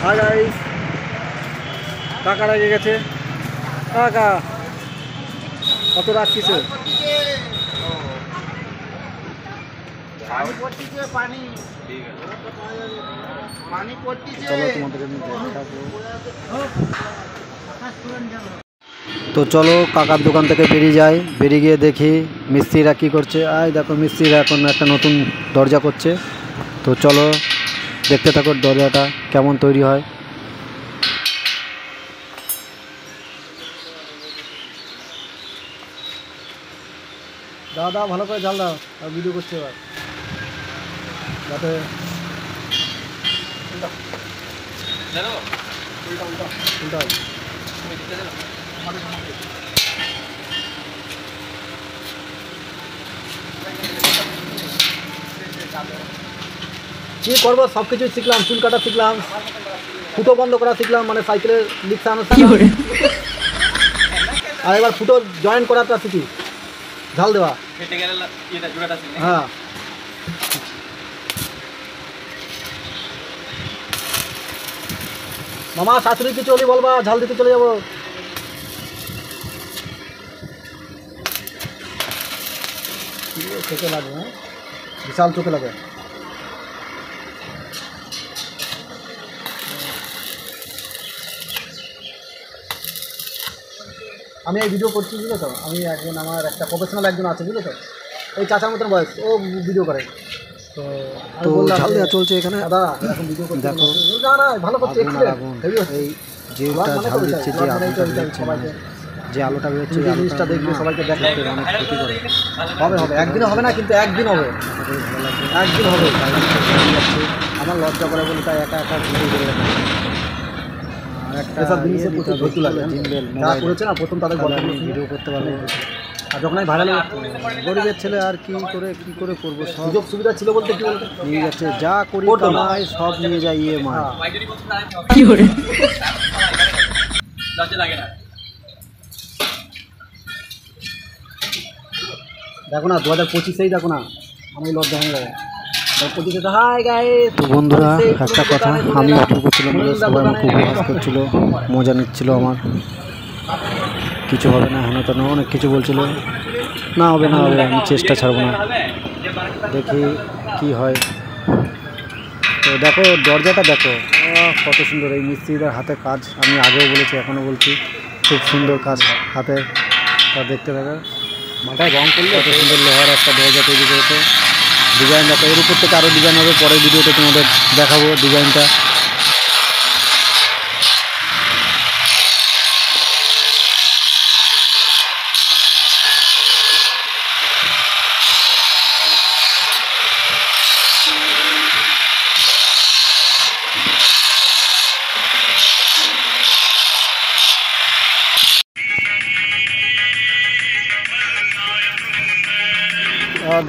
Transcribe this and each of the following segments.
Hi guys, কাকা লেগে গেছে। কাকা কত রাখছিস? চলো তোমাদের তো চলো কাকার দোকান থেকে বেরিয়ে যাই। বেরিয়ে গিয়ে দেখি মিস্ত্রিরা কী করছে। দেখো মিস্ত্রিরা এখন একটা নতুন দরজা করছে। তো চলো দেখতে থাকো দরজাটা কেমন তৈরি হয়। দাও ভালো করে ঝাল দাও, আর ভিডিও করছে এবার যাতে উল্টা কী করবো, সব কিছুই শিখলাম। চুল কাটা শিখলাম, ফুটো বন্ধ করা শিখলাম, মানে সাইকেলের লিক সারানো শিখলাম। আর এবার ফুটো জয়েন করাটা শিখি, ঝাল দেওয়া। হ্যাঁ মামা শাশুড়ি কিছু হলি বলবা, ঝাল দিতে চলে যাবো। চোখে লাগে, হ্যাঁ বিশাল চোখে লাগে। আমি এই ভিডিও করছি বুঝলো তো, আমি একজন আমার একটা প্রফেশনাল একজন আছে বুঝলো তো, এই চাচার মতন বয়স, ও ভিডিও করে। তো ঝাল দেওয়া চলছে এখানে। দাদা এখন ভিডিও করতে দেখো, ভালো করছে। এই যেটা ঝাল দিচ্ছে, যে আলুটা বেরোচ্ছে, যে আলুটা বেরোচ্ছে, এই জিনিসটা দেখবে সবাইকে দেখাতে অনেক ক্ষতি করে। হবে একদিন হবে না, কিন্তু একদিন হবে, একদিন হবে। আমার লজ্জা করে বলি, তাই একা ভিডিও করে রাখি। একটা জিনিসের প্রচুর ধৈর্য লাগে। যারা করেছে না প্রথম, তাদের ভিডিও করতে পারবো। আর যখন আমি ভাইরাল, গরিবের ছেলে আর কি করে করবো। সুযোগ সুবিধা ছিল বলতে কি বলতে নিয়ে যাচ্ছে, যা করি কামাই সব নিয়ে যায় EMI। কি করে দেখো না, 2025-এই দেখো না, আমি লজ্জা হয়ে যাবে। তো বন্ধুরা একটা কথা, আমি আপলোড করছিলাম, সবাই আমাকে উপহাস করছিল, মজা নিচ্ছিল আমার। কিছু হবে না, হেন তেন অনেক কিছু বলছিল। না হবে, আমি চেষ্টা ছাড়বো না, দেখি কি হয়। তো দেখো দরজাটা দেখো, কত সুন্দর। এই মিস্ত্রিদের হাতে কাজ, আমি আগেও বলেছি এখনও বলছি, খুব সুন্দর কাজ হাতে। তা দেখতে থাকো, মাথায় রং করলে কত সুন্দর লোহার একটা দরজা তৈরি করেছে। ডিজাইন দেখো, এর উপর থেকে আরও ডিজাইন হবে, পরের ভিডিওতে তোমাদের দেখাবো ডিজাইনটা।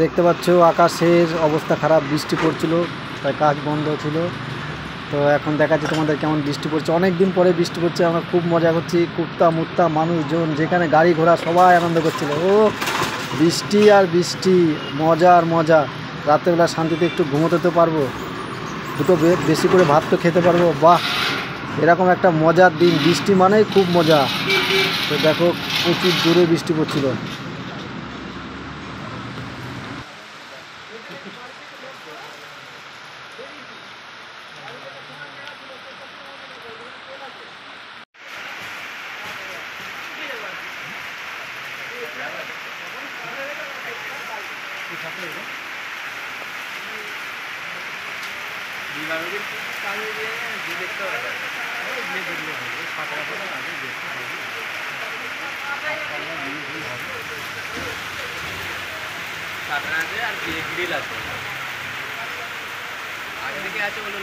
দেখতে পাচ্ছ আকাশের অবস্থা খারাপ, বৃষ্টি পড়ছিল, তাই কাজ বন্ধ ছিল। তো এখন দেখাচ্ছি তোমাদের কেমন বৃষ্টি পড়ছে। অনেক দিন পরে বৃষ্টি পড়ছে, আমরা খুব মজা করছি। কুত্তা মুত্তা মানুষজন যেখানে গাড়ি ঘোড়া সবাই আনন্দ করছিল। বৃষ্টি আর বৃষ্টি, মজা আর মজা। রাত্রেবেলা শান্তিতে একটু ঘুমোতে তো পারবো, দুটো বেশি করে ভাত তো খেতে পারবো। বাহ, এরকম একটা মজার দিন। বৃষ্টি মানেই খুব মজা। তো দেখো প্রচুর জোরে বৃষ্টি পড়ছিল। আর গ্রিল আছে, আগে থেকে আছে বলে